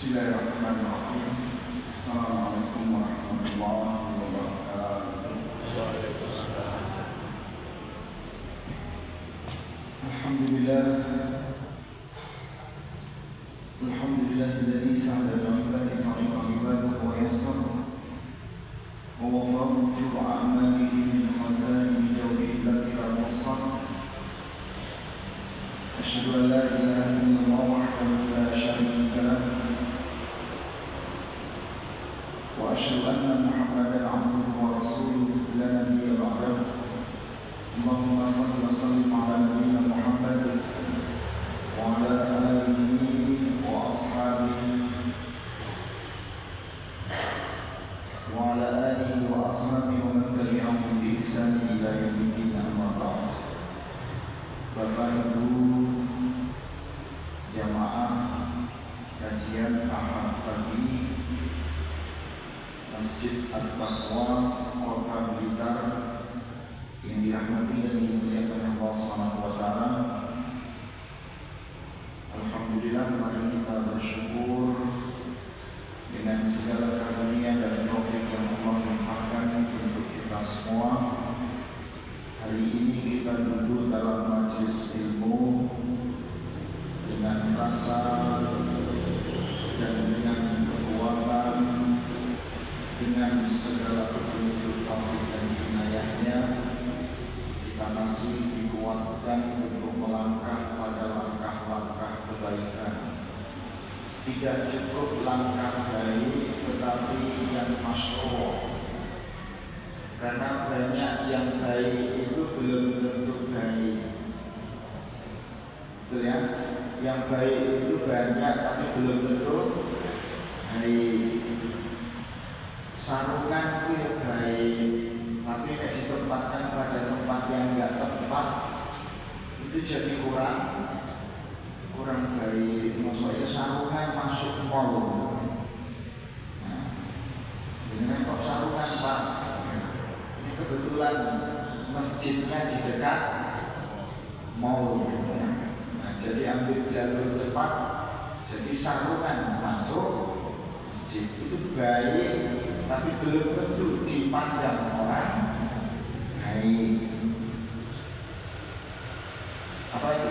Bismillahirrahmanirrahim. Assalamualaikum warahmatullahi wabarakatuh. Alhamdulillah. Alhamdulillahilladzi sa'ala ibadi tariqan ibadihi wa yassara wa wafaqahu fi a'malihi min khaza'in jawdihi allati la tuhsa. Asyhadu an la ilaha illallah wahdahu la syarika lahu wa asyhadu anna Muhammadan 'abduhu wa rasuluhu la nabiyya ba'dahu. Allahumma shalli wa sallim 'ala nabiyyina Muhammad wa 'ala alihi wa ashabihi wa 'ala alihi wa ashabihi wa man tabi'ahum bi ihsan ila yaumiddin, amma ba'd. Bapak Ibu jamaah kajian Ahad pagi Masjid At-Taqwa Kota Blitar yang dirahmati dan dimuliakan Allah Subhanahu wa taala. Alhamdulillah, mari kita bersyukur dengan segala karunia dan taufik yang Allah limpahkan untuk kita semua. Hari ini kita duduk dalam majelis ilmu dengan rasa dan dengan kekuatan, dengan segala petunjuk taufik dan inayahnya, kita masih dikuatkan untuk melangkah pada langkah-langkah kebaikan. Tidak cukup langkah baik, tetapi yang masyru'. Karena banyak yang baik itu belum tentu baik. Betul ya? Yang baik itu banyak tapi belum tentu baik. Sarungan itu ya baik, tapi tidak ditempatkan pada tempat yang enggak tepat, itu jadi kurang baik. Maksudnya sarungan masuk mall. Nah, ini kok sarungan Pak? Ini kebetulan masjidnya di dekat mall. Nah, jadi ambil jalur cepat, jadi sarungan masuk masjid itu baik, tapi belum tentu dipandang orang baik. Apa itu?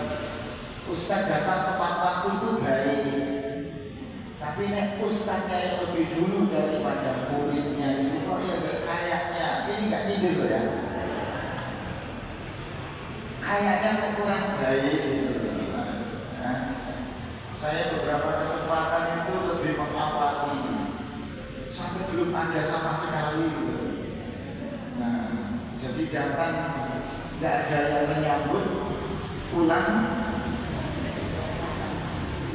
Ustaz datang tepat waktu itu baik, tapi nek ustaznya yang lebih dulu daripada muridnya itu kok ya kayaknya ini nggak tidur ya, kayaknya kok kurang baik gitu. Nah, saya beberapa kesempatan itu lebih mengawali sampai belum ada sama sekali gitu. Nah, jadi datang tidak ada yang menyambut, pulang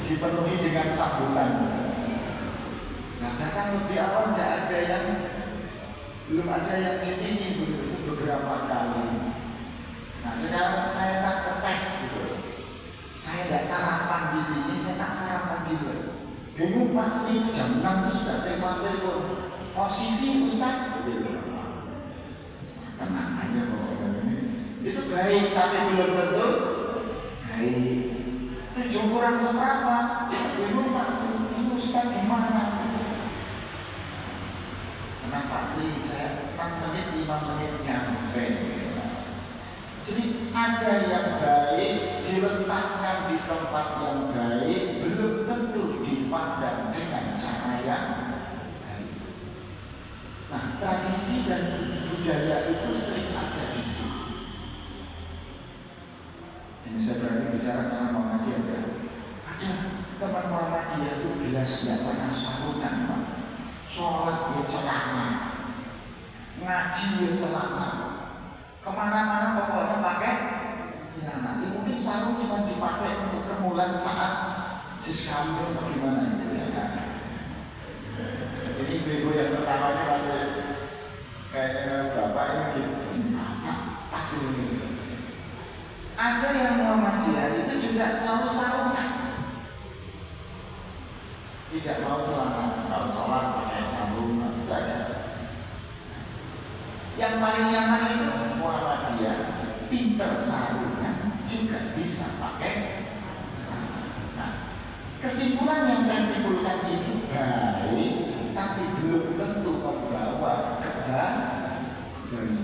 dipenuhi dengan sambutan. Nah, datang lebih awal tidak ada yang, belum ada yang di sini beberapa kali. Nah, sekarang saya tak ketes gitu. Saya tidak sarapan di sini, saya tak sarapan di luar. Bingung pasti jam 6 itu sudah telepon. Posisi Ustaz gitu. Tenang aja pokoknya. Itu baik tapi belum tentu baik. Itu jumpuran seberapa? Bingung pasti ini Ustaz gimana? Kenapa sih saya 6 menit 5 menit nyampe? Jadi ada yang baik diletakkan di tempat yang baik, belum tentu dipandang dengan cara yang baik. Nah, tradisi dan budaya itu sering ada di sini. Ini saya berani bicara karena Muhammadiyah ya. Ada teman Muhammadiyah itu jelas tidak pernah sarungan, Pak. Sholat ya celana, ngaji ya celana, kemana-mana pokoknya pakai celana. Ini mungkin sarung cuma dipakai untuk kemulan saat sesekali atau gimana itu ya. Jadi ibu yang pertamanya masih kayak bapak ini gitu, pasti ini. Ada yang Muhammadiyah itu juga selalu sarungan, tidak mau celana, kalau sholat pakai sarung, itu ada. Yang paling nyaman itu Muhammadiyah, pinter sarungan juga bisa pakai celana. Nah, kesimpulan yang saya simpulkan ini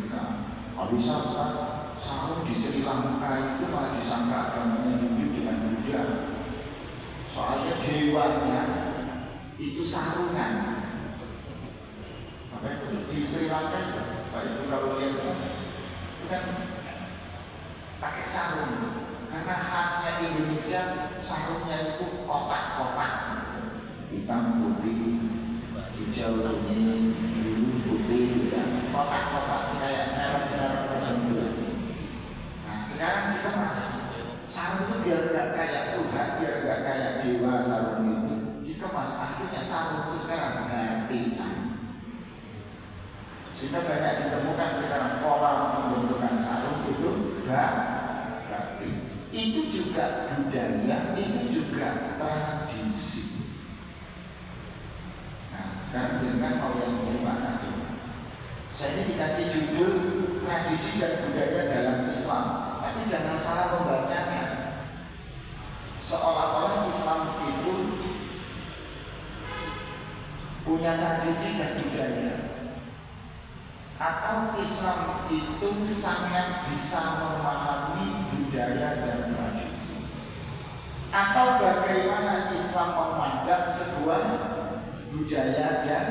Amerika. Kalau bisa sarung di Sri Lanka itu malah disangka agamanya Hindu dengan Buddha. Soalnya dewanya itu sarungan. Makanya di Sri Lanka itu, Pak Ibu kalau lihat itu kan pakai sarung. Karena khasnya Indonesia sarungnya itu kotak-kotak, hitam putih, hijau kuning, biru putih, ya. Kotak-kotak kayak merek-merek tertentu. Nah sekarang kita sarung itu biar nggak kayak Tuhan, biar nggak kayak dewa sarung itu dikemas. Akhirnya sarung itu sekarang gantian. Sehingga banyak ditemukan sekarang pola pembentukan sarung itu ganti. Itu juga budaya, itu juga tradisi. Nah, sekarang dengan mau yang bagaimana tuh? Saya ini dikasih judul tradisi dan budaya dalam Islam, tapi jangan salah membacanya. Seolah-olah Islam itu punya tradisi dan budaya, atau Islam itu sangat bisa memahami budaya dan tradisi, atau bagaimana Islam memandang sebuah budaya dan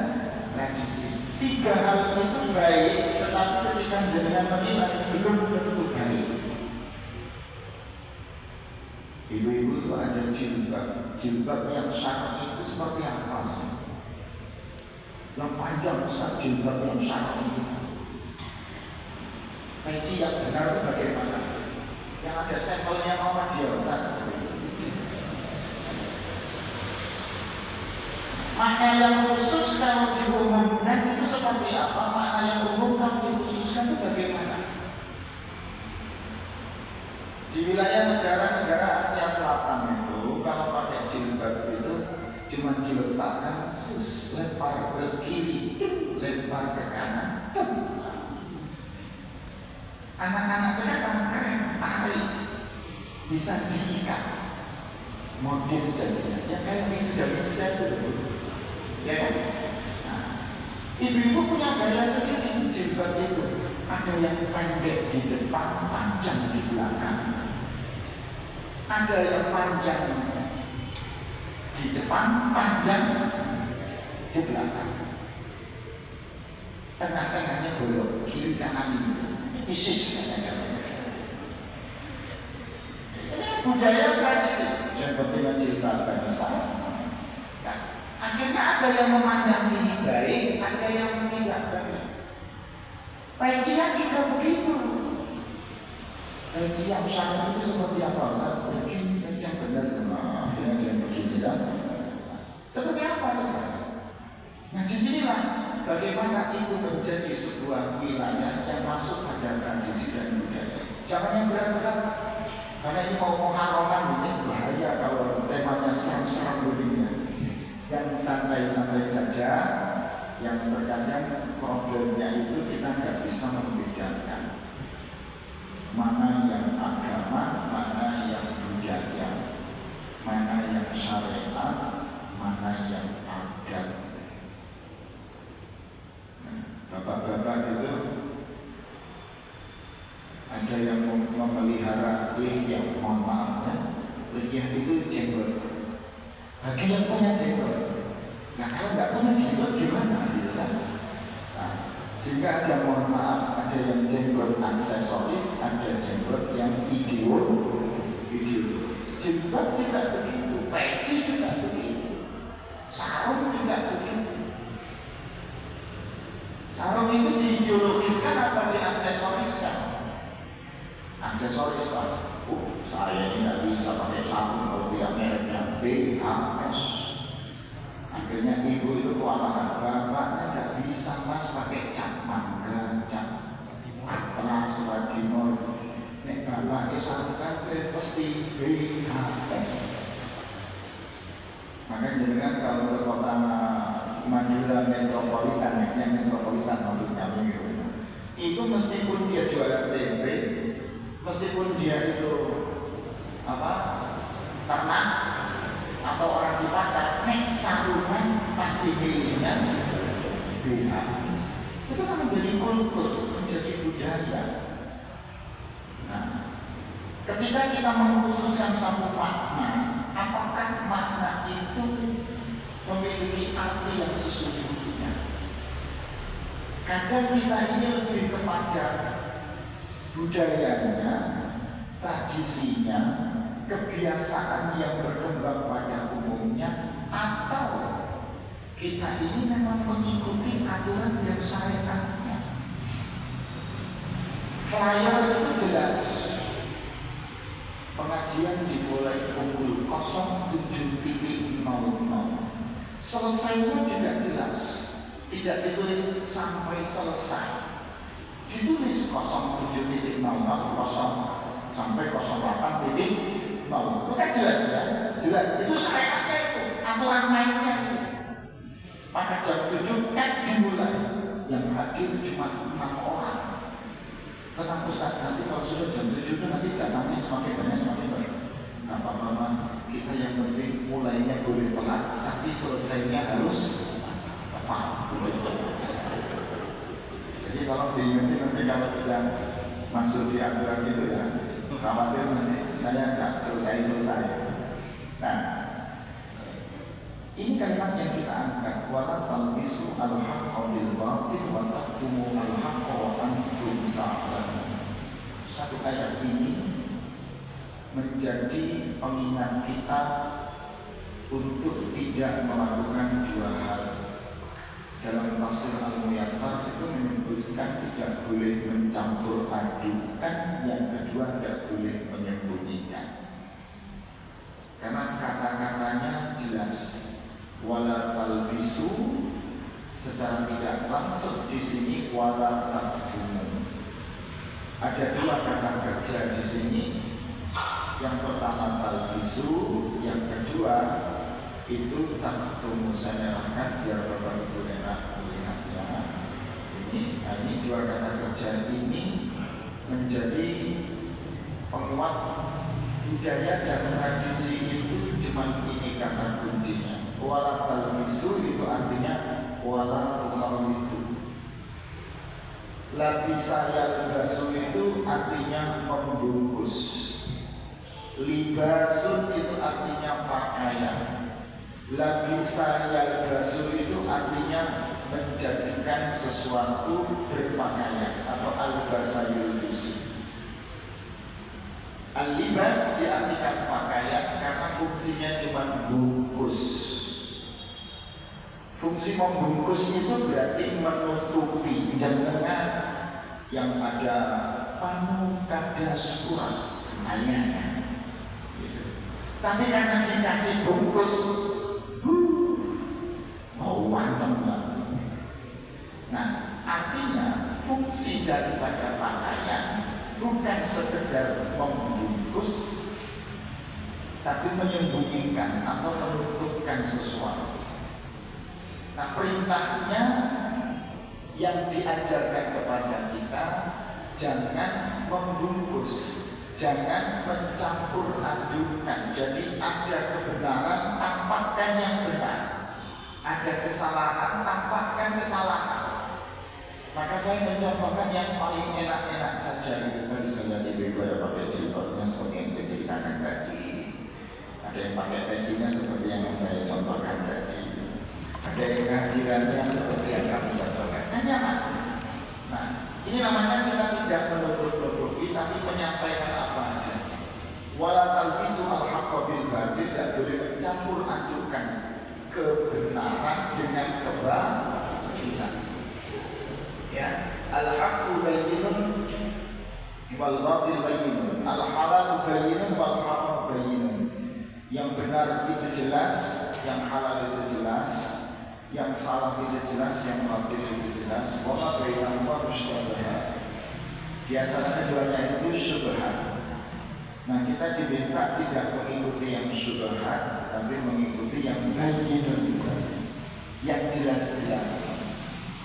tradisi. Tiga hal itu baik, tetapi ketika jenengan menilai belum tentu baik. Ibu-ibu itu ada jilbab yang syar'i itu seperti apa sih? Yang panjang besar, jilbab yang syar'i. Peci yang benar itu bagaimana? Yang ada stempelnya Muhammadiyah, Ustaz. Makna yang khusus kalau diumumkan itu seperti apa? Makna yang umum kalau dikhususkan itu bagaimana? Di wilayah negara-negara Asia Selatan itu kalau pakai jilbab itu cuma diletakkan lempar ke kiri, lempar ke kanan. Anak-anak sekarang keren, tarik, bisa diikat, modis jadinya. Ya kayak wisuda itu, ya kan? Nah, ibu-ibu punya gaya sendiri jilbab itu. Ada yang pendek di depan, panjang di belakang. Ada yang panjang di depan, panjang di belakang. Tengah-tengahnya bolong, kiri kanan ini. Isis katanya. Ini budaya tradisi yang penting jilbab sekarang. Nah, akhirnya ada yang memandang ini baik, ada yang tidak baik. Pecian juga begitu. Peci yang syar'i itu seperti apa? Begini peci yang benar sama yang begini ya. Seperti apa coba? Nah disinilah bagaimana itu menjadi sebuah wilayah yang masuk pada tradisi dan budaya. Jangan yang berat-berat, karena ini mau muharraman ini bahaya kalau temanya serem-serem begini. Yang santai-santai saja, yang terkadang problemnya itu kita nggak bisa membedakan mana yang agama, mana yang budaya, mana yang syariat, mana yang adat. Bapak-bapak itu ada yang memelihara lihya, mohon maaf ya, lihya itu jenggot. Bagi yang punya jenggot, nah kalau nggak punya jenggot gimana? Gitu kan? Nah, sehingga ada mohon maaf, ada yang jenggot aksesoris, ada jenggot yang ideologis. Jenggot juga begitu, peci juga begitu, sarung juga begitu. Sarung itu diideologiskan apa diaksesoriskan? Aksesoris lah. Saya ini nggak bisa pakai sarung kalau tidak mereknya BHS. Akhirnya ibu itu kewalahan, bapaknya nggak bisa mas pakai cap mangga, cap kelas lagi mau. Nek bapaknya sarung kabeh pasti BHS. Makanya jangan kalau ke kota Madura metropolitan, yang metropolitan maksud kami gitu. Itu meskipun dia jualan tempe, meskipun dia itu ternak atau orang di pasar, nek sarungan pasti pilihnya BH. Itu kan menjadi kultur, menjadi budaya. Nah, ketika kita mengkhususkan satu makna, apakah makna itu memiliki arti yang sesungguhnya? Kadang kita ini lebih kepada budayanya, tradisinya, kebiasaan yang berkembang pada umumnya, atau kita ini memang mengikuti aturan yang syariatnya. Flyer itu jelas, pengajian dimulai pukul 07.00. Selesainya juga jelas, tidak ditulis sampai selesai, ditulis 07.00 sampai 08.00. Itu kan jelas ya, jelas. Itu syariatnya itu, aturan mainnya itu. Maka jam 7 kan dimulai, yang hadir cuma 6 orang. Tenang Ustaz, nanti kalau sudah jam 7 itu nanti datangnya semakin banyak, semakin banyak. Nah Pak, kita yang penting mulainya boleh telat, tapi selesainya harus tepat. Jadi kalau diingat nanti kalau sudah masuk di aturan itu ya, khawatir nanti saya nggak selesai-selesai. Nah, ini kalimat yang kita angkat, wala talbisu al-haqqa bil batil wa taqtumu al-haqqa wa antum ta'lamun. Satu ayat ini menjadi pengingat kita untuk tidak melakukan dua hal. Dalam tafsir Al-Muyassar itu menyebutkan tidak boleh mencampur adukan, yang kedua tidak boleh menyembunyikan. Karena kata-katanya jelas, wala talbisu, secara tidak langsung di sini wala taqtumu. Ada dua kata kerja di sini. Yang pertama talbisu, yang kedua itu taqtumu. Saya akan biar Bapak Ibu enak melihatnya. Ini dua kata kerja ini menjadi penguat budaya dan tradisi itu. Cuma ini kata kuncinya. Wala talbisu itu artinya wala tukhallitu. Labisa yalbasu itu artinya membungkus. Libasun itu artinya pakaian. Labisa yalbasu itu artinya menjadikan sesuatu berpakaian atau albasa yulbisi. Al-libas diartikan pakaian karena fungsinya cuma bungkus. Fungsi membungkus itu berarti menutupi, dan dengan yang ada panu kada syukuran misalnya. Tapi karena dikasih bungkus, mau wantem lagi. Nah, artinya fungsi daripada pakaian bukan sekedar membungkus, tapi menyembunyikan atau menutupkan sesuatu. Nah, perintahnya yang diajarkan kepada kita, jangan membungkus, jangan mencampur adukan. Jadi ada kebenaran, tampakkan yang benar, ada kesalahan, tampakkan kesalahan. Maka saya mencontohkan yang paling enak-enak saja. Itu tadi saya di BB ada pakai jilbabnya seperti yang saya ceritakan tadi. Ada yang pakai pejinya seperti yang saya contohkan tadi. Ada yang kehadirannya seperti yang kami contohkan. Nyaman. Nah, ini namanya kita tidak menutup-nutupi, tapi menyampaikan apa adanya. Wala talbisu al-haqqa bil batil, tidak boleh mencampur adukan kebenaran dengan kebatilan. Ya, al-haqqu bayyinun wal batil bayyinun, al-halal bayyinun wal haram bayyinun. Yang benar itu jelas, yang halal itu jelas, yang salah itu jelas, yang batil itu jelas. Wa ma bainahuma musytabihat. Di antara keduanya itu syubhat. Nah, kita diminta tidak mengikuti yang syubhat, tapi mengikuti yang bayyinun, yang jelas-jelas.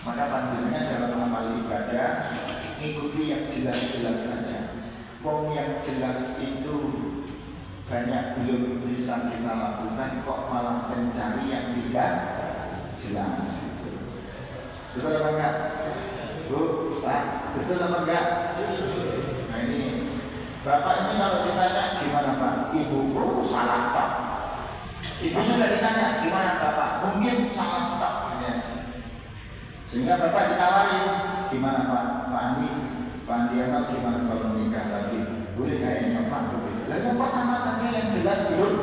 Maka panjenengan dalam amal ibadah ikuti yang jelas-jelas saja. Wong yang jelas itu banyak belum bisa kita lakukan, kok malah mencari yang tidak jelas. Betul apa enggak? Bu, Pak, betul apa enggak? Nah ini bapak ini kalau ditanya gimana Pak? Ibu salah Pak. Ibu juga ditanya gimana Bapak? Mungkin salah Pak. Ya. Sehingga bapak ditawari gimana Pak Andi? Pak Andi Amal gimana kalau menikah lagi? Boleh kayaknya Pak? Boleh. Lalu yang pertama saja yang jelas belum.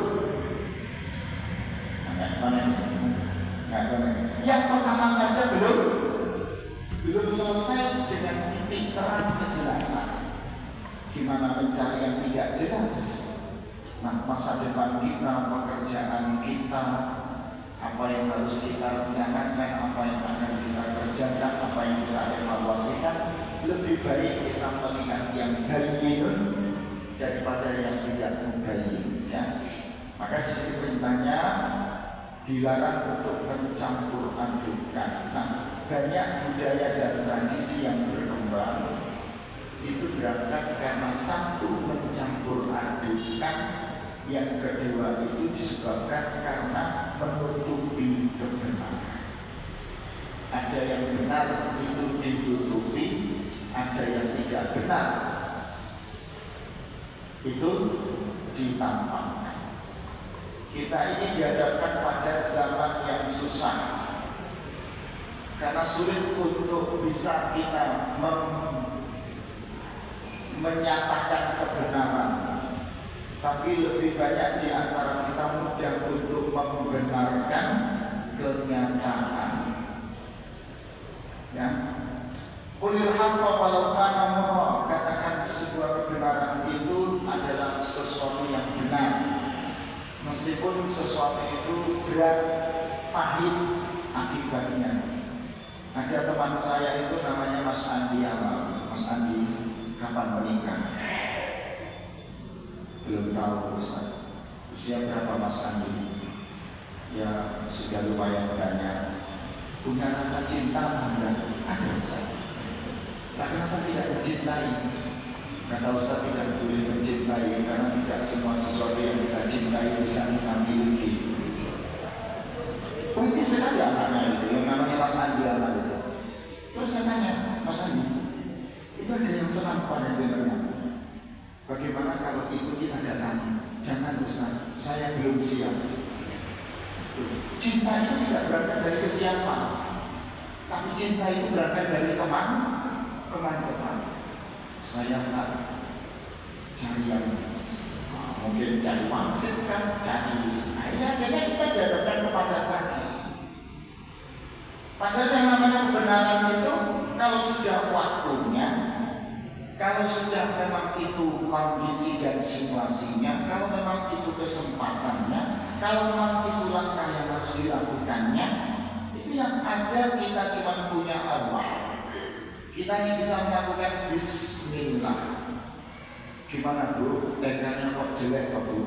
Yang pertama saja belum selesai dengan titik terang kejelasan. Gimana mencari yang tidak jelas? Nah, masa depan kita, pekerjaan kita, apa yang harus kita rencanakan, apa yang akan kita kerjakan, apa yang kita evaluasikan, lebih baik kita melihat yang bayyinun daripada yang tidak mubayyin. Ya. Maka di sini perintahnya dilarang untuk mencampur adukan. Nah, banyak budaya dan tradisi yang berkembang itu berangkat karena satu mencampur adukan, yang kedua itu disebabkan karena menutupi kebenaran. Ada yang benar itu ditutupi, ada yang tidak benar itu ditampakkan. Kita ini dihadapkan pada zaman yang susah, karena sulit untuk bisa kita menyatakan kebenaran, tapi lebih banyak di antara kita mudah untuk membenarkan kenyataan. Ya, qulil haqqa walau kana murra, katakan sebuah kebenaran itu adalah sesuatu yang benar, meskipun sesuatu itu berat, pahit akibatnya. Ada teman saya itu namanya Mas Andi Amal. Mas Andi, kapan menikah? Belum tahu Ustaz. Usia berapa Mas Andi? Ya sudah lumayan banyak. Punya rasa cinta enggak? Ada Ustaz. Nah, kenapa tidak mencintai? Kata Ustaz tidak boleh mencintai karena tidak semua sesuatu yang kita cintai bisa kita miliki. Puitis sekali anaknya itu, yang namanya Mas Andi Amal itu. Terus saya tanya, Mas Andi, itu ada yang senang pada jenengan? Bagaimana kalau itu kita datangi? Jangan Ustaz, saya belum siap. Cinta itu tidak berangkat dari kesiapan, tapi cinta itu berangkat dari teman-teman. Saya tak cari yang mungkin cari wangsit kan, cari akhirnya kita dihadapkan kepada tradisi. Padahal yang namanya kebenaran itu kalau sudah waktunya, kalau sudah memang itu kondisi dan situasinya, kalau memang itu kesempatannya, kalau memang itu langkah yang harus dilakukannya, itu yang ada kita cuma punya Allah. Kita hanya bisa melakukan bismillah. Gimana Bu? Teganya kok jelek kok Bu?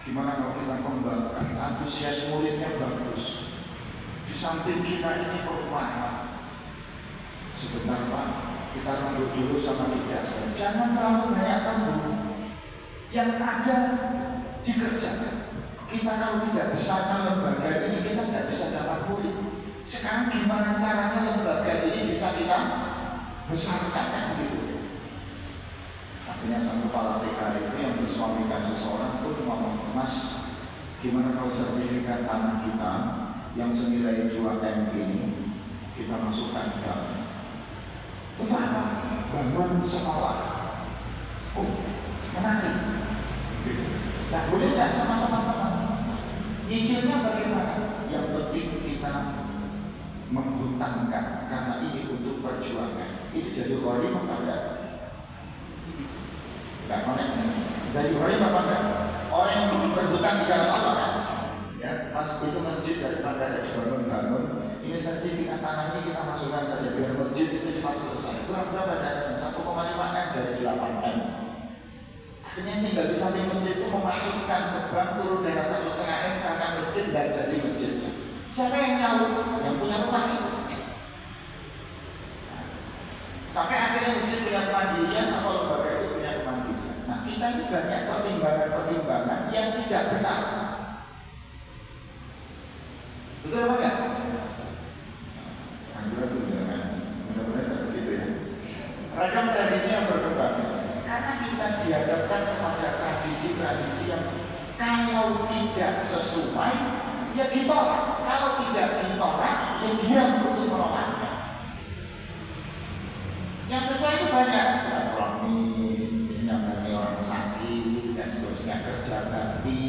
Gimana kalau kita kembangkan? Antusias muridnya bagus. Di samping kita ini perumahan. Sebentar Pak, kita rambut dulu sama kita. Jangan terlalu banyak tanggung. Yang ada dikerjakan. Kita kalau tidak besarkan lembaga ini, kita tidak bisa dapat murid. Sekarang gimana caranya lembaga ini bisa kita besarkan kan begitu? Akhirnya sang kepala TK itu yang bersuamikan seseorang pun ngomong, Mas, gimana kalau sertifikat tanah kita yang senilai 2M ini kita masukkan ke dalam? Itu apa? Bangun sekolah. Oh, menarik. Nah, boleh nggak sama teman-teman? Nyicilnya bagaimana? Yang penting kita menghutangkan, karena ini untuk perjuangan. Itu jadi gharib apa enggak? Enggak konek. Jadi gharib apa enggak? Orang yang berhutang di jalan Allah kan? Ya, mas itu masjid daripada ada dibangun-bangun. Ini sertifikat tanah ini kita masukkan saja biar masjid itu cepat selesai. Kurang berapa dananya? 1,5 M dari 8 M. Akhirnya tinggal di samping masjid itu memasukkan ke bank, turun dari 1,5 M seakan masjid dan jadi masjidnya. Siapa yang nyawa? Yang punya rumah itu. Sampai akhirnya masjid punya kemandirian atau lembaga itu punya kemandirian. Nah, kita ini banyak pertimbangan-pertimbangan yang tidak benar. Betul apa enggak? Mudah-mudahan tak begitu ya. tradisinya berkembang? Karena kita dihadapkan kepada tradisi-tradisi yang kalau tidak sesuai, ya ditolak. Kalau tidak ditolak, ya diam untuk menolaknya. Yang sesuai itu banyak, silaturahmi, menyambut orang sakit, dan seterusnya, kerja bakti.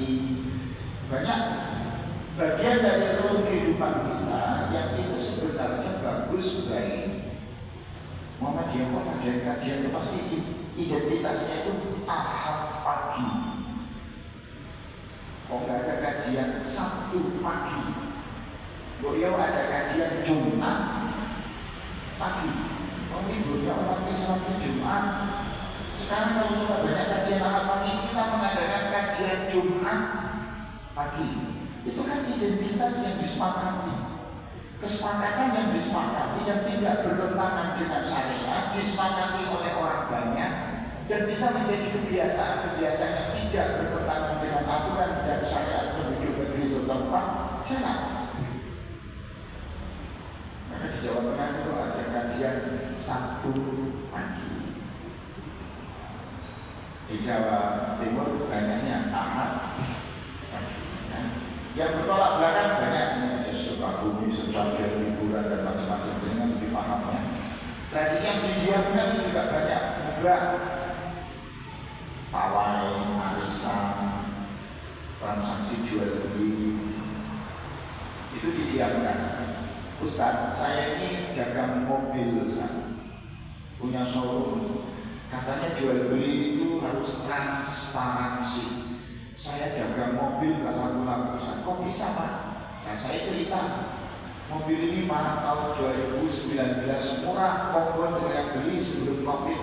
Banyak bagian dari rule kehidupan kita yang itu sebenarnya bagus, baik. Muhammadiyah kajian itu pasti identitasnya itu Ahad pagi. Kok nggak ada kajian Sabtu pagi? Kok ya ada kajian Jumat pagi? Oh, liburnya umat Islam itu Jumat. Sekarang kalau sudah banyak kajian Ahad pagi, kita mengadakan kajian Jumat pagi. Itu kan identitas yang disepakati. Kesepakatan yang disepakati yang tidak bertentangan dengan syariat, disepakati oleh orang banyak dan bisa menjadi kebiasaan-kebiasaan yang tidak bertentangan dengan aturan dan syariat penduduk negeri setempat, jalan. Maka di Jawa Tengah itu ada kajian Sabtu pagi. Di Jawa Timur banyaknya Ahad pagi. Yang bertolak belakang banyak, Sukabumi, Sejauh, liburan dan macam-macam dengan lebih pahamnya. Tradisi yang didiamkan juga banyak, juga pawai, arisan, transaksi jual beli itu didiamkan. Ustaz, saya ini dagang mobil, Ustaz, punya showroom. Katanya jual beli itu harus transparansi. Saya dagang mobil gak laku-laku, Ustaz. Kok bisa, Pak? Nah, saya cerita, mobil ini Maret tahun 2019 murah, kongko jangan beli sebelum Covid.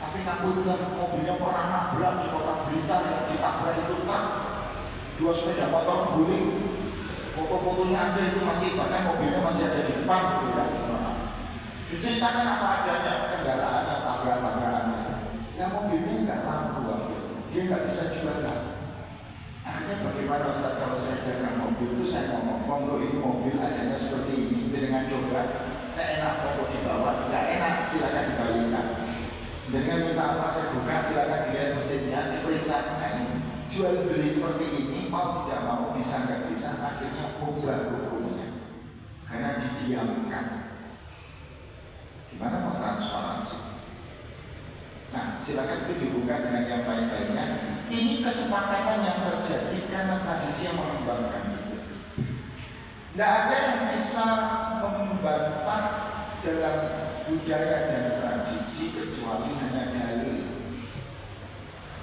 Tapi takutkan mobilnya pernah nabrak di kota Blitar yang ditabrak itu truk. 2 sepeda motor guling. Foto-fotonya ada itu masih, bahkan mobilnya masih ada di depan. Diceritakan apa adanya kendaraan yang tabrak-tabrakan. Ya mobilnya nggak laku, dia nggak bisa jual. Akhirnya bagaimana Ustaz kalau saya dagang mobil itu saya ngomong, monggo ini mobil adanya seperti ini, jangan coba, enak pokok di bawah, tidak enak silakan dibalikan. Jangan minta apa saya buka, silakan dilihat mesinnya, diperiksa. Nah, jual beli seperti ini mau tidak mau bisa nggak bisa, akhirnya ubah hukumnya karena didiamkan. Gimana mau transparansi? Nah, silakan itu dibuka dengan yang baik-baiknya. Ini kesepakatan yang terjadi karena tradisi yang mengembangkan itu. Tidak ada yang bisa membantah dalam budaya dan tradisi kecuali hanya dalil.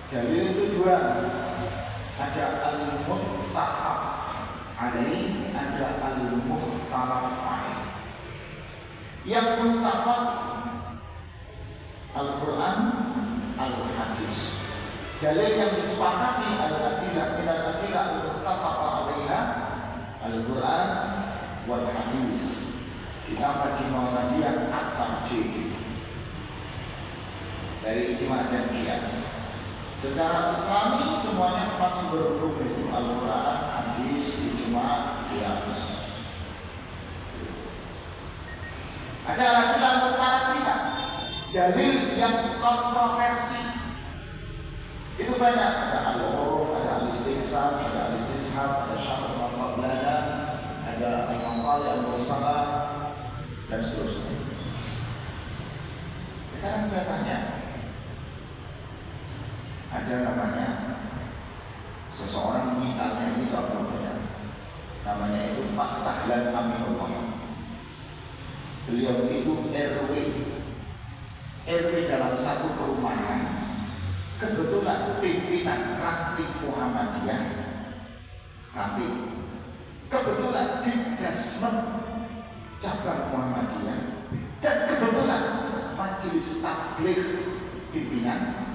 Dalil itu dua. Ada al-muttafaq alaih, ada al-mukhtalaf alaih. Yang muttafaq Al-Quran, Al-Hadis. Dalil yang disepakati al-adilah min al-adilah al-muttafaqa 'alaiha Al-Quran wal Hadis. Kita bagi Muhammadiyah at-tarjih dari ijma' dan qiyas. Secara Islami semuanya 4 sumber hukum itu Al-Quran, Hadis, ijma', qiyas. Ada lagi al-muttafaqah, dalil yang kontroversi. Itu banyak, ada al-uruf, ada al-istiqsam, ada al-istishab, ada syarat al-qablana, ada al-masalih al-mursalah, dan seterusnya. Sekarang saya tanya, ada namanya seseorang, misalnya ini contohnya, namanya itu Pak Sahlan Aminullah. Beliau itu RW dalam satu perumahan. Kebetulan pimpinan Ratib Muhammadiyah, kebetulan Dikdasmen cabang Muhammadiyah, dan kebetulan Majelis Tabligh pimpinan.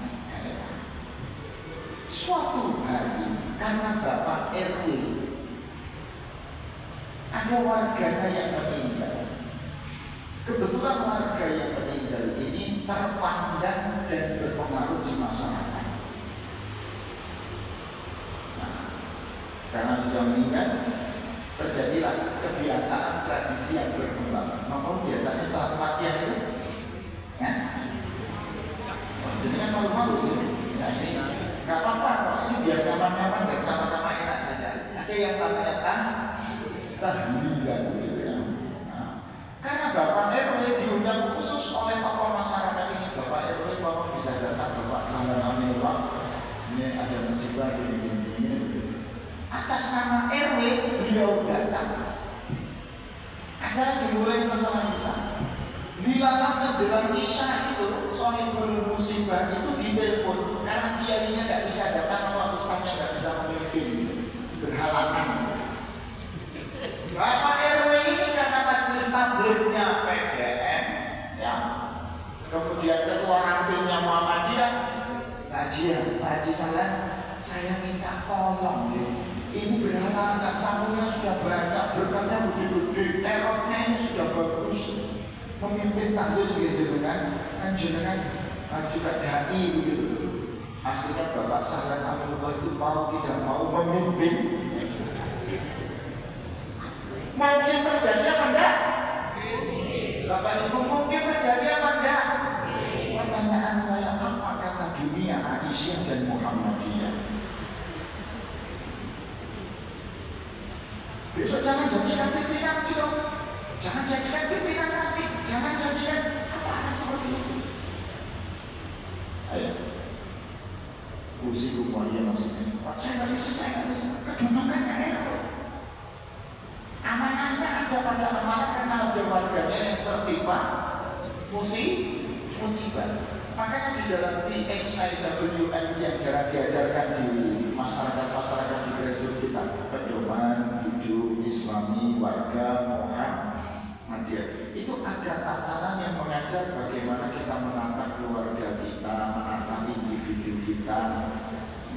Suatu hari karena Bapak RW ada warganya yang meninggal. Kebetulan warga yang meninggal ini terpandang dan berpengaruh di masyarakat. Nah, karena sudah meninggal, terjadilah kebiasaan tradisi yang berkembang. Maka biasanya setelah kematian itu, ya, nyaman-nyaman dan sama-sama enak saja. Ada yang namanya tahlilan gitu ya. Nah, karena Bapak RW diundang khusus oleh tokoh masyarakat ini. Bapak RW Bapak bisa datang, Bapak Sandra Pak, ini ada musibah ini. Atas nama RW beliau datang. Acara dimulai setelah Isya. Dilalang menjelang Isya itu, sohibul musibah itu ditelepon karena kiainya tidak bisa datang atau ustaznya tidak bisa memimpin, berhalangan. Bapak RW ini karena majelis tablignya PDN, ya, kemudian ketua rantingnya Muhammadiyah, Pak Haji Salan, saya minta tolong ya. Ini berhalangan, tamunya sudah banyak, berkatnya begitu, terornya ini sudah bagus. Pemimpin tahlil gitu kan jenengan juga dai begitu. Akhirnya Bapak Sahlan Aminullah itu mau tidak mau memimpin. Mungkin terjadi apa enggak? Bapak Ibu, mungkin terjadi apa enggak? Pertanyaan saya, apa kata dunia Aisyah dan Muhammadiyah? Besok jangan jadikan pimpinan gitu. Jangan jadikan pimpinan nanti. Jangan jadikan apa seperti itu. Ayo, kursi rumah ya maksudnya. Saya nggak bisa. Kedudukannya enak. Amanahnya ada pada amanah karena ada warganya yang tertimpa musibah. Makanya di dalam PXIWM yang jarang diajarkan di masyarakat di grassroots kita, pedoman hidup Islami warga Muhammadiyah, itu ada tatanan yang mengajar bagaimana kita menata keluarga kita, menata individu kita,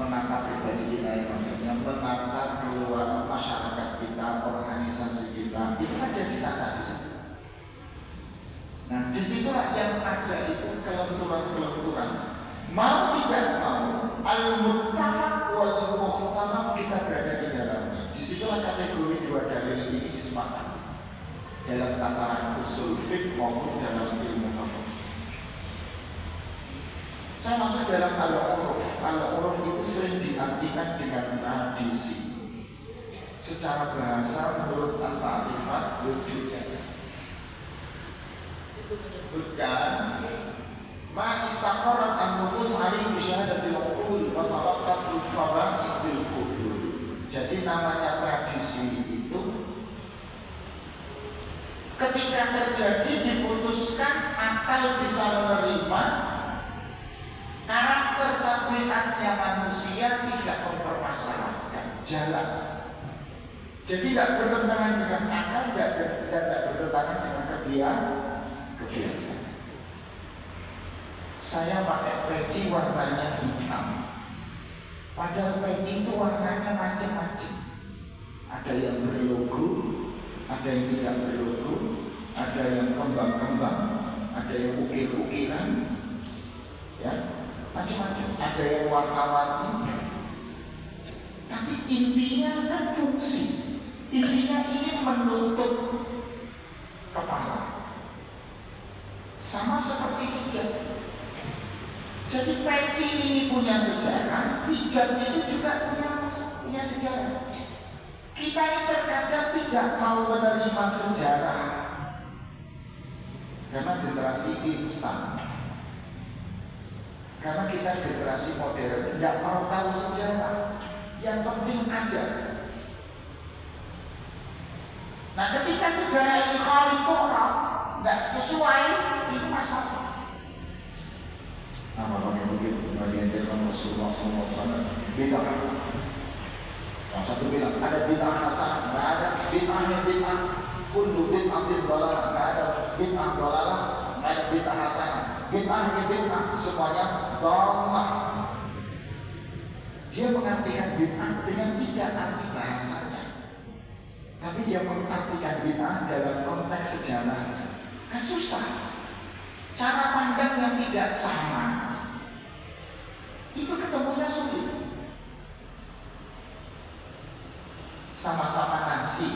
menata pribadi kita, yang maksudnya menata keluarga masyarakat kita, organisasi kita. Itu ada ditata di situ. Nah, disitulah yang ada itu kelenturan-kelenturan. Mau tidak mau, al-muttafaq wal mukhtalaf kita berada di dalamnya. Disitulah kategori dua dalil ini disepakati dalam tataran usul fiqh maupun dalam ilmu fikih. Saya masuk dalam al-uruf. Al-uruf itu sering diartikan dengan tradisi. Secara bahasa menurut al-ma'rifat wujudnya menyebutkan ma istaqarrat an-nufus 'alaihi bi syahadatil uqul wa talaqqatul fawa'id bil qubul. Jadi namanya tradisi itu ketika terjadi diputuskan akal bisa menerima, karakter tabiatnya manusia tidak mempermasalahkan jalan. Jadi tidak bertentangan dengan akal dan tidak bertentangan dengan kebiasaan. Saya pakai peci warnanya hitam, padahal peci itu warnanya macam-macam. Ada yang berlogo, ada yang tidak berlogo, ada yang kembang-kembang, ada yang ukir-ukiran, ya, macam-macam. Ada yang warna-warni. Tapi intinya kan fungsi. Intinya ini menutup kepala. Sama seperti hijab. Jadi peci ini punya sejarah, hijab itu juga punya sejarah. Kita ini terkadang tidak mau menerima sejarah karena generasi instan. Karena kita generasi modern tidak mau tahu sejarah. Yang penting ada. Nah, ketika sejarah ini khalifah tidak sesuai, ini masalah. Nama yang begitu bagian dari Rasulullah SAW bid'ah. Yang satu bilang ada bid'ah hasanah, nggak ada bid'ah kullu bid'atin dhalalah, nggak ada bid'ah dhalalah, nggak ada bid'ah hasanah. Bid'ah semuanya dhalah. Dia mengartikan bid'ah dengan tidak arti bahasanya, tapi dia mengartikan bid'ah dalam konteks sejarah. Kan susah. Cara pandang yang tidak sama itu ketemunya sulit. Sama-sama nasi,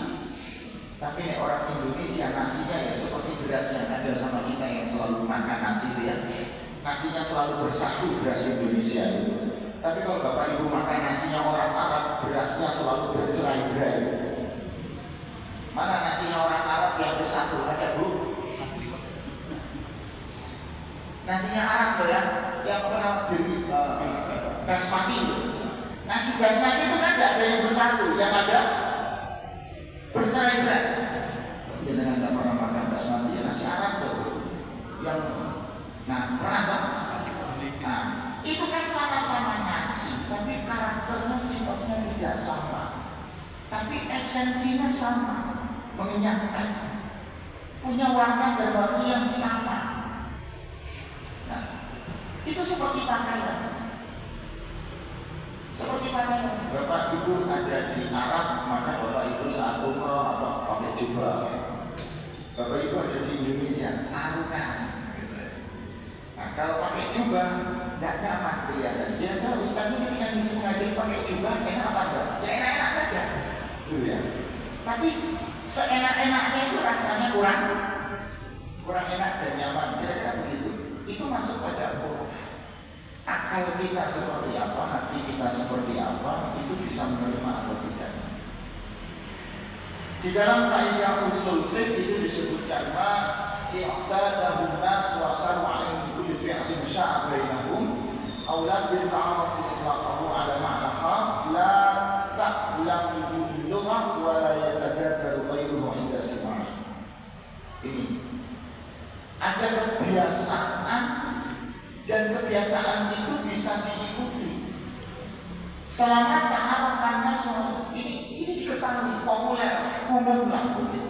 tapi nih orang Indonesia nasinya ya seperti beras yang ada sama kita yang selalu makan nasi itu ya. Nasinya selalu bersatu beras Indonesia itu. Tapi kalau Bapak Ibu makan nasinya orang Arab, berasnya selalu bercerai-berai. Mana nasinya orang Arab yang bersatu? Ada, Bu? Nasinya Arab tuh ya, yang pernah beli basmati. Nasi basmati itu kan tidak ada yang bersatu, yang ada bercerai-berai. Jangan nggak pernah makan basmati ya, nasi Arab tuh yang pernah kan? Nah, itu kan sama-sama nasi, tapi karakternya sifatnya tidak sama. Tapi esensinya sama, mengenyangkan, punya warna dan warna yang sama. Nah, itu seperti pakaian. Seperti pakaian. Bapak Ibu ada di Arab, maka Bapak Ibu saat umroh apa pakai jubah. Bapak Ibu ada di Indonesia, sarukan. Nah, kalau pakai jubah tidak nyaman kelihatan. Jadi kalau Ustaz ini ketika disuruh ngajar pakai jubah enak apa enggak? Ya enak-enak saja. Ya. Tapi seenak-enaknya itu rasanya kurang enak dan nyaman. Kira-kira begitu. Itu masuk pada uruf. Akal kita seperti apa, hati kita seperti apa, itu bisa menerima atau tidak. Di dalam kaidah usul fiqh itu disebutkan i'tadahun nas wa saru 'ala kulli fi'lin sya'a bainahum aw la yata'arrafu itlaqahu 'ala ma'na khas la ta'lamu lughah wa la yatadabbaru ghayruhu 'inda sama'i. Ini ada kebiasaan dan kebiasaan itu bisa diikuti selama ta'arufan nasional ini diketahui populer umum lah begitu.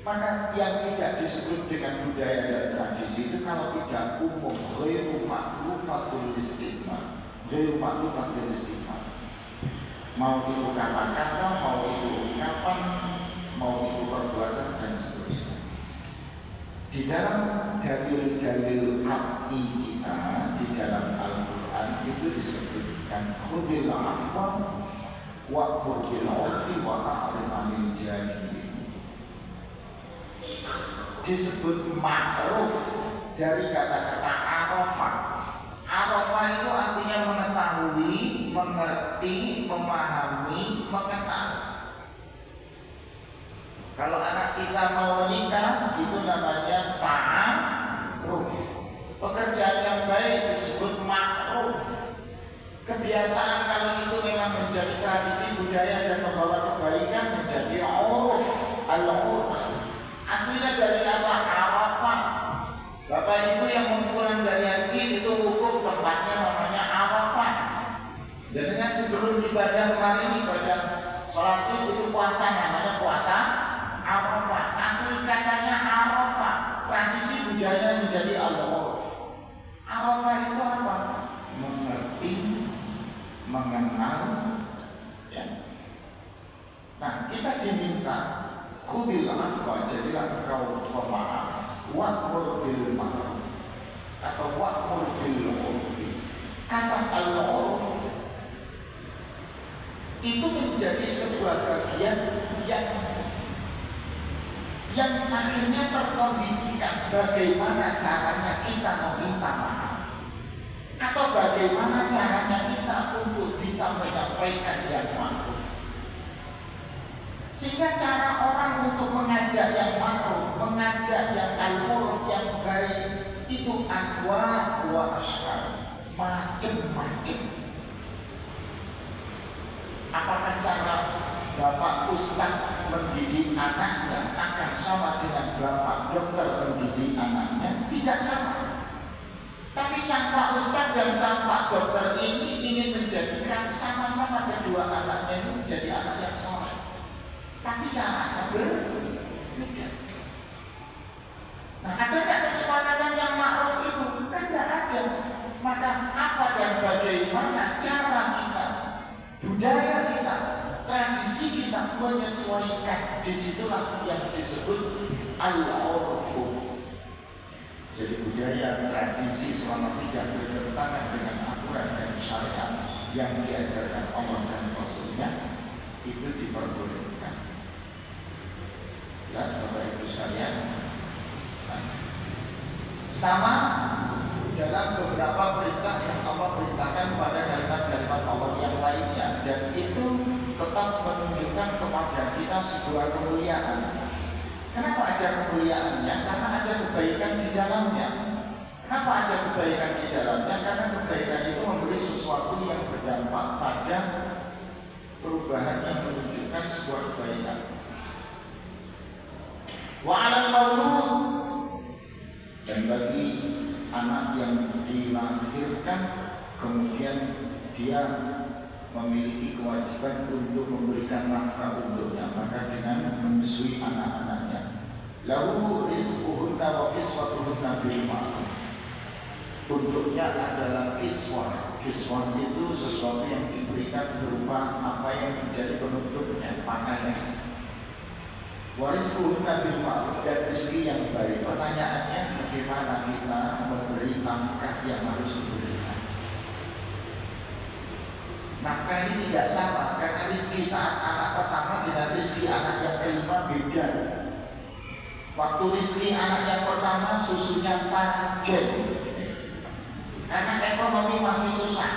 Maka yang tidak disebut dengan budaya dan tradisi itu kalau tidak umum, ghairu ma'lufatul istighfar, ghairu ma'lufatul istighfar. Mau itu kata-kata, mau itu ucapan, mau itu perbuatan dan seterusnya. Di dalam dalil-dalil hati kita di dalam Al-Quran itu disebutkan khudil afwa wa'fur bil 'urfi wa a'rid 'anil jahilin. Disebut ma'ruf dari kata-kata arafah. Arafah itu artinya mengetahui, mengerti, memahami, mengenal. Kalau anak kita mau menikah, itu namanya ta'aruf. Pekerjaan yang baik disebut ma'ruf. Kebiasaan kalau itu memang menjadi tradisi budaya dan membawa kebaikan menjadi uruf, al-uruf. Aslinya dari apa? Arafah. Bapak Ibu yang pulang dari haji itu hukum tempatnya namanya Arafah. Jadi kan sebelum ibadah kemarin ibadah sholat itu puasa namanya puasa Arafah. Asli katanya Arafah. Tradisi budaya menjadi al-uruf. Arafah itu apa? Mengerti, mengenal, ya. Nah, kita diminta khudil afwa, jadilah engkau pemaaf, wa'mur bil ma'ruf atau wa'mur bil urfi. Kata al-urf itu menjadi sebuah bagian yang akhirnya terkondisikan bagaimana caranya kita meminta maaf atau bagaimana caranya kita untuk bisa menyampaikan yang ma'ruf. Sehingga cara orang untuk mengajak yang ma'ruf, mengajak yang al-urf, yang baik itu anwa wa asyar, macam-macam. Apakah cara Bapak Ustaz mendidik anaknya akan sama dengan Bapak dokter mendidik anaknya? Tidak sama. Tapi sang Pak Ustaz dan sang Pak dokter ini ingin menjadikan sama-sama kedua anaknya ini menjadi anak yang soleh. Tapi caranya berbeda. Nah, ada nggak kesepakatan yang ma'ruf itu? Kan nggak ada. Maka apa dan bagaimana cara kita, budaya kita, tradisi kita menyesuaikan? Disitulah yang disebut al-urfu. Jadi budaya, tradisi selama tidak bertentangan dengan aturan dan syariat yang diajarkan Allah dan Rasulnya itu diperbolehkan. Jelas Bapak Ibu sekalian. Sama dalam beberapa perintah yang Allah perintahkan pada kalimat-kalimat dan itu tetap menunjukkan kepada kita sebuah kemuliaan. Kenapa ada kemuliaannya? Karena ada kebaikan di dalamnya. Kenapa ada kebaikan di dalamnya? Karena kebaikan itu memberi sesuatu yang berdampak pada perubahan yang menunjukkan sebuah kebaikan. Wa 'alal maulud, dan bagi anak yang dilahirkan kemudian dia memiliki kewajiban untuk memberikan nafkah untuknya, maka dengan menyusui anak-anaknya, lahu rizquhunna wa kiswatuhunna bil ma'ruf. Untuknya adalah kiswah. Kiswah itu sesuatu yang diberikan berupa apa yang menjadi penutupnya, pakaian. Warizquhunna bil ma'ruf, dan rezeki yang baik. Pertanyaannya, bagaimana kita memberi nafkah yang harus diberikan? Nafkah ini tidak sama, karena rezeki saat anak pertama dengan rezeki anak yang kelima beda. Waktu rezeki anak yang pertama susunya tajam, karena ekonomi masih susah.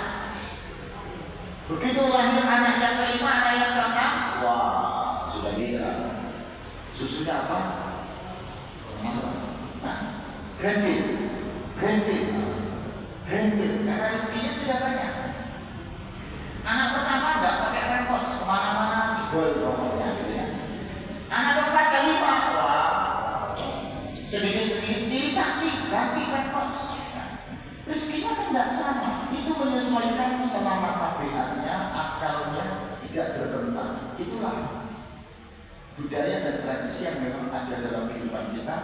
Begitu lahir anak yang kelima, anak yang keenam, wah, sudah beda. Susunya apa? Nah, grandfield, karena rezekinya sudah banyak. Anak pertama nggak pakai pampers, kemana-mana jebol pokoknya, gitu ya. Anak keempat kelima, wah, sedikit-sedikit iritasi, ganti pampers. Rezekinya kan tidak sama. Itu menyesuaikan selama tabiatnya, akalnya tidak bertentangan. Itulah budaya dan tradisi yang memang ada dalam kehidupan kita,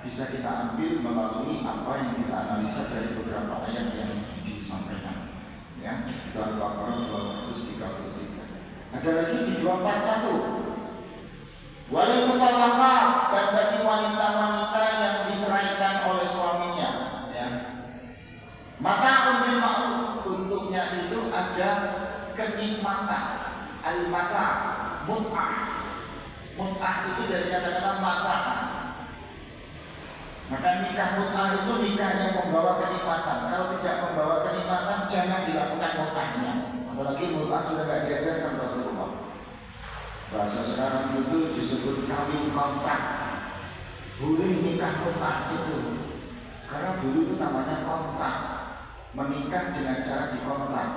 bisa kita ambil melalui apa yang kita analisa dari beberapa ayat yang disampaikan. Ya, dalam Al-Baqarah 233. Ada lagi di 241. Walil mutallaqat, dan bagi wanita-wanita yang diceraikan oleh suaminya, ya. Mata'un bil ma'ruf, untuknya itu ada kenikmatan. Al-mata', mut'ah. Mut'ah itu dari kata-kata mata. Maka nikah mut'ah itu nikah yang membawa kenikmatan. Kalau tidak membawa kenikmatan, jangan dilakukan mut'ahnya. Apalagi mut'ah sudah tidak diajarkan Rasulullah. Bahasa sekarang itu disebut kawin kontrak. Boleh nikah mut'ah itu, karena dulu itu namanya kontrak. Menikah dengan cara dikontrak.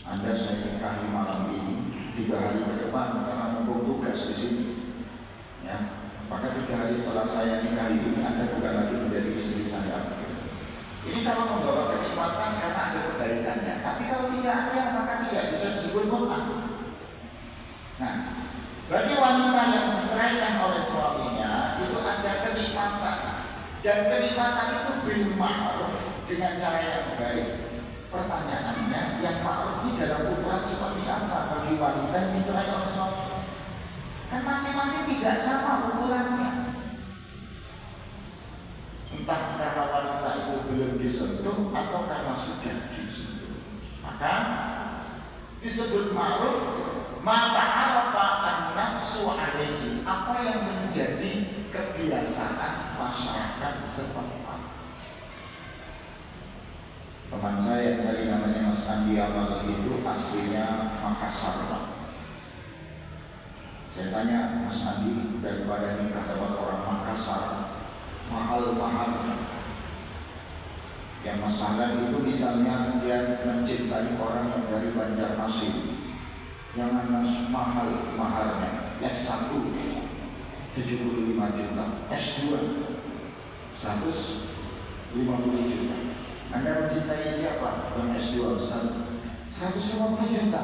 Anda saya nikahi malam ini, 3 hari ke depan karena mumpung tugas di sini, ya, maka 3 hari setelah saya nikahi ini Anda bukan lagi menjadi istri saya. Ini kalau membawa kenikmatan karena ada kebaikannya. Tapi kalau tidak ada, maka tidak bisa disebut mut'ah. Nah, bagi wanita yang diceraikan oleh suaminya itu ada kenikmatan, dan kenikmatan itu bil ma'ruf, dengan cara yang baik. Pertanyaannya, yang ma'ruf ini dalam ukuran seperti apa bagi wanita yang dicerai oleh suami? Kan masing-masing tidak sama ukurannya. Entah karena wanita itu belum disentuh atau karena sudah disentuh. Maka disebut ma'ruf, maka arafa an-nafsu alaihi, apa yang menjadi kebiasaan masyarakat setempat. Teman saya yang tadi namanya Mas Andi Amal itu aslinya Makassar. Saya tanya, Mas Andi, daripada nikah dapat orang Makassar, mahal-mahal. Yang masalah itu misalnya dia mencintai orang yang dari Banjarmasin, jangan mahal-mahalnya. S1 75 juta, S2 150 juta. Anda mencintai siapa? Bukan S2, 150 juta.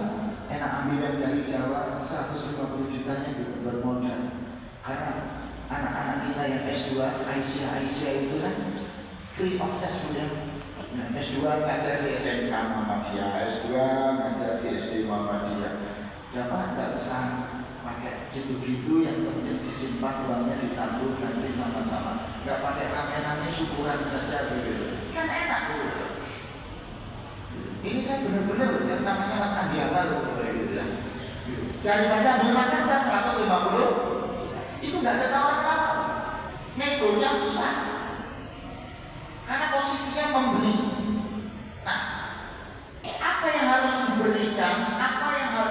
Enak ambil dari Jawa, 150 jutanya juga buat modal. Karena anak-anak kita yang S2, Aisyah itu kan free of charge sudah. Nah, S2 ngajar di SMK Muhammadiyah, S2 ngajar di SD Muhammadiyah. Dapat nggak usah pakai gitu-gitu, yang penting disimpan uangnya, ditabung nanti sama-sama. Nggak pakai rame-rame syukuran saja begitu. Kan enak dulu. Ini saya benar-benar yang namanya Mas Andi Amal gitu ya. Daripada ambil makan saya 150, itu nggak ada tawar-tawar. Negonya susah. Karena posisinya membeli. Nah, apa yang harus diberikan, apa yang harus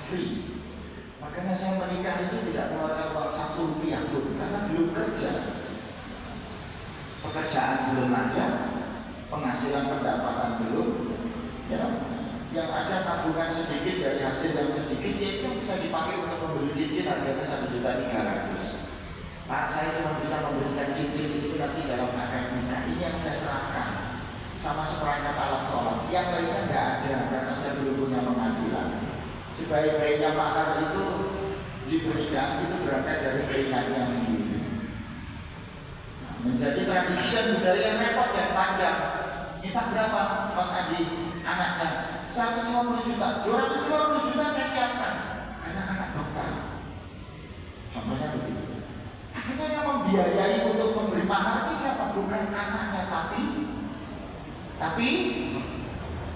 free. Makanya saya menikah itu tidak mengeluarkan uang 1 rupiah pun, karena belum kerja. Pekerjaan belum ada, penghasilan pendapatan belum, ya. Yang ada tabungan sedikit dari hasil yang sedikit, ya itu bisa dipakai untuk membeli cincin harganya 1.300.000. Pak, saya cuma bisa memberikan cincin itu nanti dalam akad nikah. Ini yang saya serahkan sama seperangkat alat sholat. Yang lainnya nggak ada karena saya belum punya penghasilan. Sebaik-baiknya mahar itu diberikan itu berangkat dari keinginannya sendiri. Nah, menjadi tradisi dan budaya yang repot dan panjang. Minta berapa, Mas Adi? Anaknya 150 juta, 250 juta saya siapkan karena anak dokter. Contohnya begitu. Akhirnya yang membiayai untuk memberi mahar itu siapa? Bukan anaknya, tapi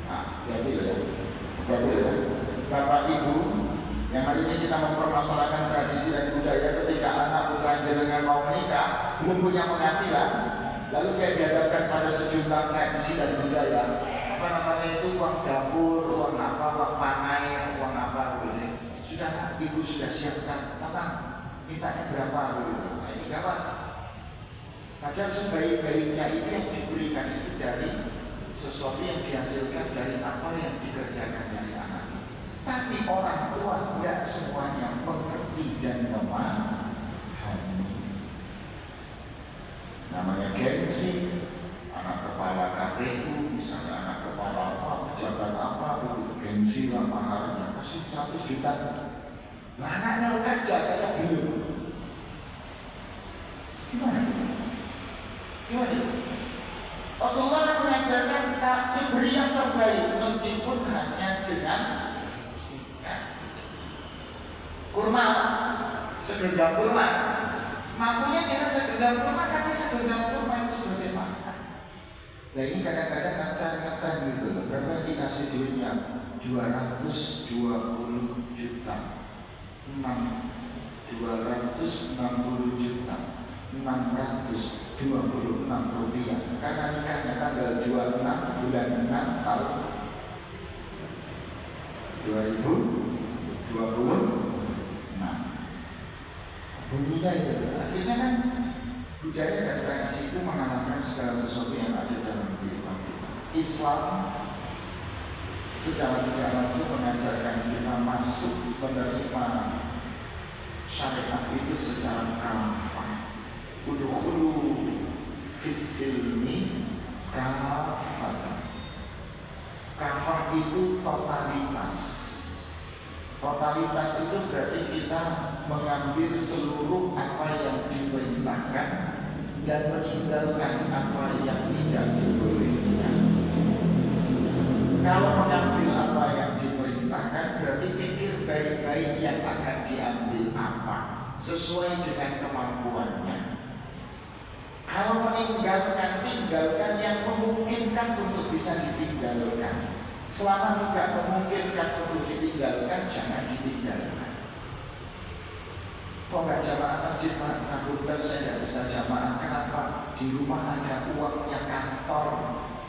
nah, ya. Bapak Ibu, yang hari ini kita mempermasalahkan tradisi dan budaya ketika anak putra jenengan mau menikah, belum punya penghasilan, lalu dia dihadapkan pada sejumlah tradisi dan budaya, apa namanya itu, uang dapur, uang apa, uang panai, uang apa begitu. Sudah Ibu sudah siapkan, tenang, mintanya berapa begitu. Nah, ini gawat. Padahal sebaik-baiknya itu yang diberikan itu dari sesuatu yang dihasilkan dari apa yang dikerjakan dari anak. Tapi orang tua tidak semuanya mengerti dan memahami. Namanya gengsi, anak kepala KPU, misalnya anak kepala apa, pejabat apa, begitu gengsi lah maharnya, kasih 100 juta. Anaknya kerja saja belum. Gimana? Rasulullah mengajarkan kita beri yang terbaik meskipun hanya dengan kurma, segenggam kurma. Mampunya kita segenggam kurma, kasih segenggam kurma itu sebagai makan. Nah ini kadang-kadang ngetren gitu. Berapa yang dikasih duitnya? 220 juta. 260 juta. 626 rupiah. Karena nikahnya tanggal 26 bulan 6 tahun 2020. Bunyinya itu, akhirnya kan budaya dan tradisi itu mengamalkan segala sesuatu yang ada dalam kehidupan kita. Islam secara tidak langsung mengajarkan kita masuk menerima syariat itu secara kafah. Udkhulu fis-silmi kafah. Kafah itu totalitas. Totalitas itu berarti kita mengambil seluruh apa yang diperintahkan dan meninggalkan apa yang tidak diperintahkan. Kalau mengambil apa yang diperintahkan berarti pikir baik-baik yang akan diambil apa sesuai dengan kemampuannya. Kalau meninggalkan, tinggalkan yang memungkinkan untuk bisa ditinggalkan. Selama tidak memungkinkan untuk ditinggalkan, jangan ditinggalkan. Kok nggak jamaah masjid, Pak? Ngapunten saya nggak bisa jamaah. Kenapa? Di rumah ada uangnya kantor,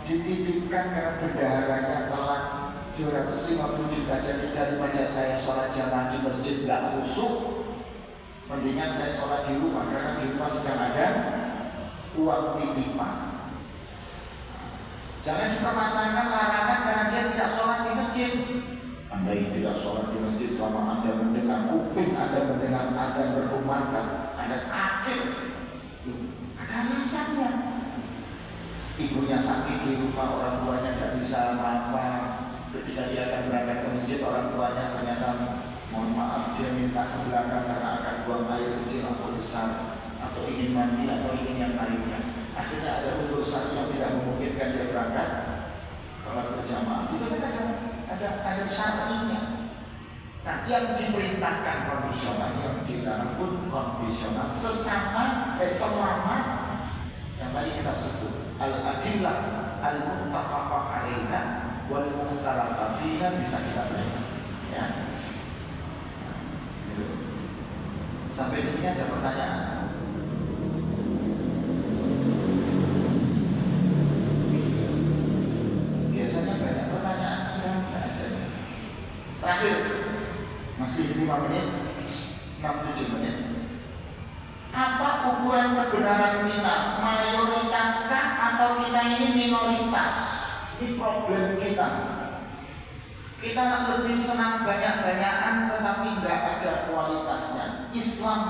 dititipkan karena bendaharanya telat 250 juta. Jadi daripada saya sholat jamaah di masjid nggak khusyuk, mendingan saya sholat di rumah karena di rumah sedang ada uang titipan. Jangan dipermasalahkan larangan karena dia tidak sholat di masjid. Anda yang tidak sholat di masjid selama Anda mendengar kuping, Anda mendengar adzan berkumandang, Anda kafir. Ada alasannya. Ibunya sakit di rumah, orang tuanya tidak bisa apa. Ketika dia akan berangkat ke masjid, orang tuanya ternyata mohon maaf dia minta ke belakang karena akan buang air kecil atau besar, atau ingin mandi atau ingin yang lainnya. Akhirnya ada urusan yang tidak memungkinkan dia berangkat sholat berjamaah. Itu kan ada syar'inya. Nah, yang diperintahkan kondisional, yang dilarang pun kondisional. Selama yang tadi kita sebut al-adillah al-muttafaqah 'alaiha wal mukhtalafah fiha bisa kita beli. Ya. Sampai di sini ada pertanyaan. Biasanya banyak pertanyaan, sudah ada. Terakhir, 5 menit, 6-7 menit. Apa ukuran kebenaran kita? Mayoritaskah atau kita ini minoritas? Ini problem kita. Kita lebih senang banyak-banyakan tetapi tidak ada kualitasnya. Islam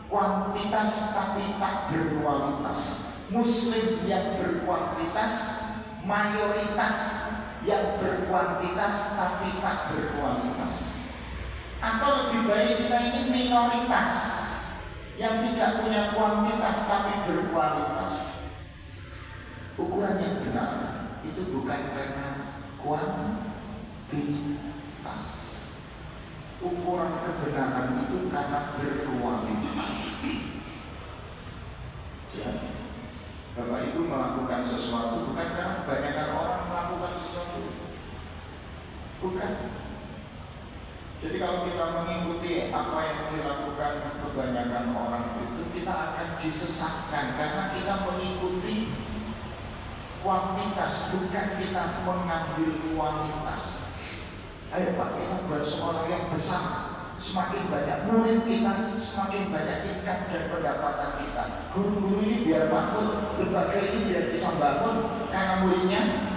kuantitas tapi tak berkualitas. Muslim yang berkuantitas, mayoritas yang berkuantitas tapi tak berkualitas. Atau lebih baik kita ini minoritas yang tidak punya kuantitas tapi berkualitas. Ukuran yang benar itu bukan karena kuantitas. Ukuran kebenaran itu karena berkualitas. Ya. Bapak Ibu melakukan sesuatu bukan karena kebanyakan orang melakukan sesuatu. Bukan. Jadi kalau kita mengikuti apa yang dilakukan kebanyakan orang itu, kita akan disesatkan karena kita mengikuti kuantitas, bukan kita mengambil kualitas. Ayo Pak, kita buat sekolah yang besar. Semakin banyak murid kita, semakin banyak income dan pendapatan kita. Guru-guru ini biar makmur, lembaga ini biar bisa bangun karena muridnya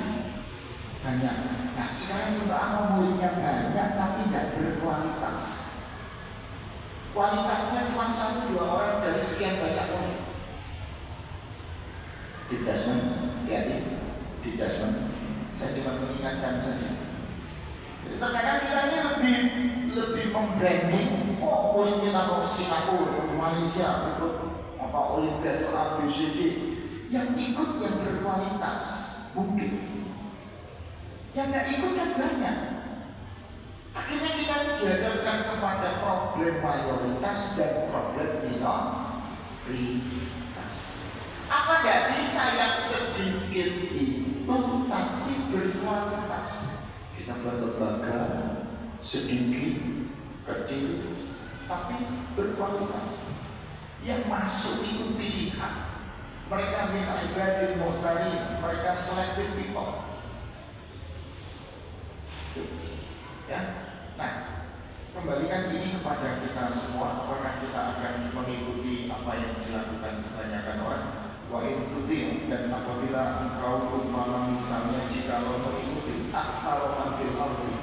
banyak. Nah sekarang untuk apa muridnya banyak tapi tidak berkualitas? Kualitasnya cuma 1-2 orang dari sekian banyak murid. Didasmen, hati-hati, didasmen. Saya cuma mengingatkan saja. Terkadang kita ini lebih membranding. Oh, murid kita mau Singapura, Malaysia, ikut apa Olimpiade ABCD. Yang ikut yang berkualitas mungkin. Yang tidak ikut kan banyak. Akhirnya kita dihadapkan kepada problem mayoritas dan problem minoritas. Apa tidak bisa yang sedikit itu tapi berkualitas? Kita buat lembaga sedikit, kecil, tapi berkualitas. Yang masuk itu pilihan. Mereka minta ibadil muhtari, mereka selected people. Ya, nah, kembalikan ini kepada kita semua, karena kita akan mengikuti apa yang dilakukan kebanyakan orang. Wa intuti, dan apabila engkau umpama misalnya jika lo mengikuti akal man fil ardi,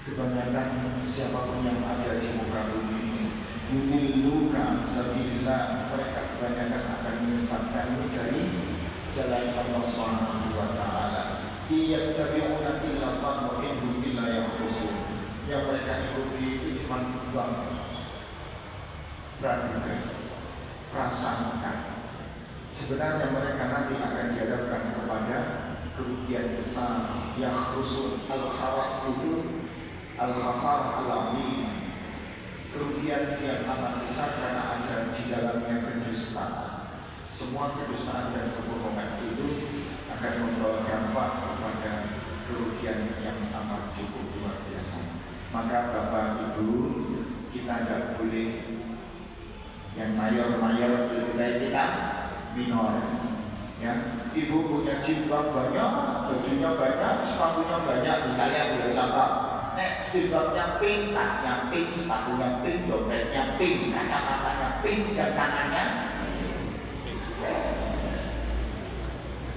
kebanyakan siapapun yang ada di muka bumi ini, yudilluka an sabilillah, mereka kebanyakan akan menyesatkanmu dari jalan Allah Subhanahu wa taala. Iyattabi'una illa dhanna wa innahum illa yakhrusun. Yang mereka ikuti itu cuma zon, praduga, prasangka. Sebenarnya mereka nanti akan dihadapkan kepada kerugian besar. Yakhrusun, al-kharas itu al-khasar al-azim, kerugian yang amat besar karena ada di dalamnya kedustaan. Semua kedustaan dan kebohongan itu akan membawa dampak kepada kerugian yang amat cukup luar biasa. Maka Bapak Ibu, kita tidak boleh yang mayor-mayor, lebih baik kita minor. Ya, ibu punya jilbab banyak, bajunya banyak, sepatunya banyak, misalnya boleh contoh. Nek jilbabnya pink, tasnya pink, sepatunya pink, dompetnya pink, kacamatanya pink, jam tangannya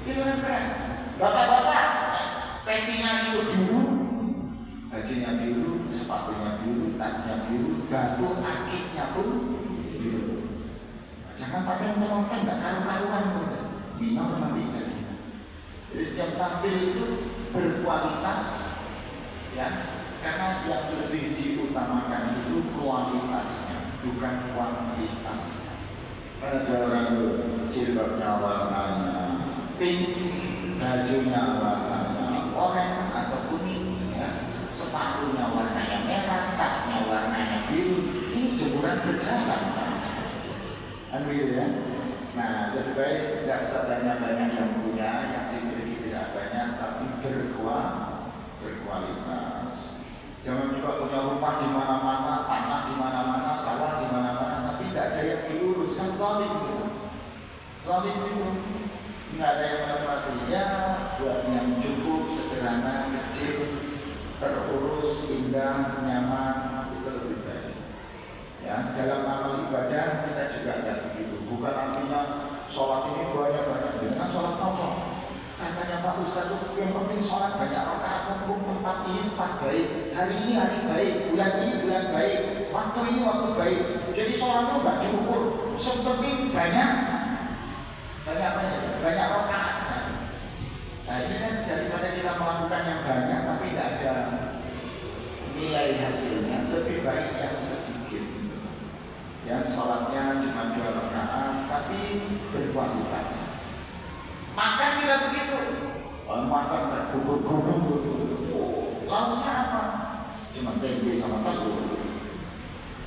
itu kan keren. Bapak-bapak, pecinya itu biru, bajunya biru, sepatunya biru, tasnya biru, batu akiknya pun biru. Jangan pakai yang terongkeng, gak karu-karuan. Minor nanti jadi. Jadi setiap tampil itu berkualitas, ya, karena yang lebih diutamakan itu kualitasnya, bukan kuantitasnya. Ada orang jilbabnya warnanya pink, bajunya warnanya oranye atau kuning, ya, sepatunya warnanya merah, tasnya warnanya biru. Ini jemuran berjalan, gitu ya. Nah, lebih baik tidak usah banyak-banyak yang punya, yang dimiliki tidak banyak, tapi berkualitas. Jangan juga punya rumah di mana-mana, tanah di mana-mana, sawah di mana-mana, tapi tidak ada yang diurus, kan zalim gitu. Zalim itu nggak ada yang menempatinya, buat yang cukup, sederhana, kecil, terurus, indah, nyaman, itu lebih baik. hari ini hari baik, bulan ini bulan baik, waktu ini waktu baik. Jadi sholat itu nggak diukur seperti banyak rakaat. Nah ini kan daripada kita melakukan yang banyak tapi tidak ada nilai hasilnya, lebih baik yang sedikit, yang sholatnya cuma 2 rakaat tapi berkualitas. Makan juga begitu, makan gubur-gubur, lauknya apa? Cuma tempe sama telur.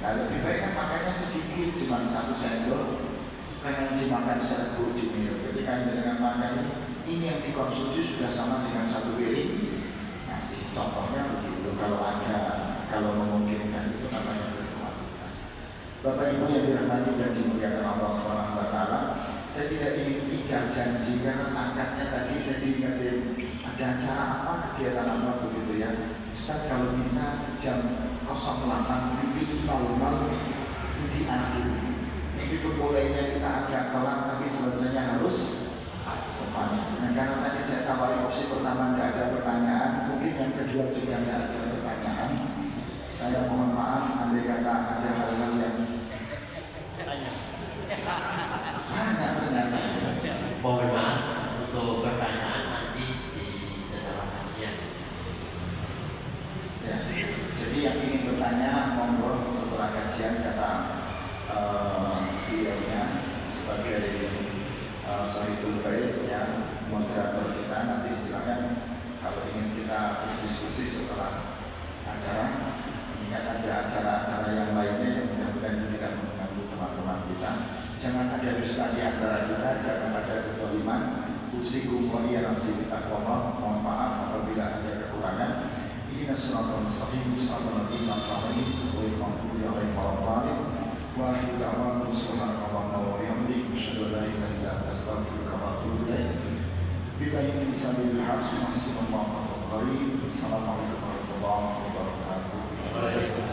Nah lebih baik kan makannya sedikit, cuma 1 sendok, karena yang dimakan serbu di mil. Ketika dengan makan ini yang dikonsumsi sudah sama dengan 1 piring nasi. Contohnya begitu. Kalau memungkinkan itu namanya berkualitas. Bapak Ibu yang dirahmati dan dimuliakan Allah SWT, saya tidak ingin tinggal janji karena angkatnya tadi saya diingetin ada acara apa, kegiatan apa begitu ya. Ustaz kalau bisa jam 08.00 itu diakhiri. Meskipun mulainya kita agak telat tapi selesainya harus tepat. Nah, karena tadi saya tawari opsi pertama tidak ada pertanyaan, mungkin yang kedua juga tidak ada pertanyaan. Saya mohon maaf andai kata ada hal-hal yang hanya ternyata. Mohon maaf untuk pertanyaan nanti di setelah kajian. Ya, jadi yang ingin bertanya monggo setelah kajian kata beliaunya sebagai Sahibul Bait yang moderator kita, nanti silakan kalau ingin kita berdiskusi setelah acara. Ingat ada acara-acara yang lainnya yang mudah-mudahan tidak mengganggu teman-teman kita. Jangan ada dusta di antara kita, jangan ada kezaliman. Usikum wa iyyakum bittaqwa. Mohon maaf apabila ada kekurangan. Ini siratal mustaqim, siratal ladzina an'amta 'alaihim ghairil maghdubi 'alaihim waladdallin. Wa akhiru da'wana subhanallahi wa bihamdihi asyhadu an la ilaha illa anta astaghfiruka wa atubu ilaik. Billahi fi sabilil haqq, masjidul Assalamualaikum warahmatullahi wabarakatuh.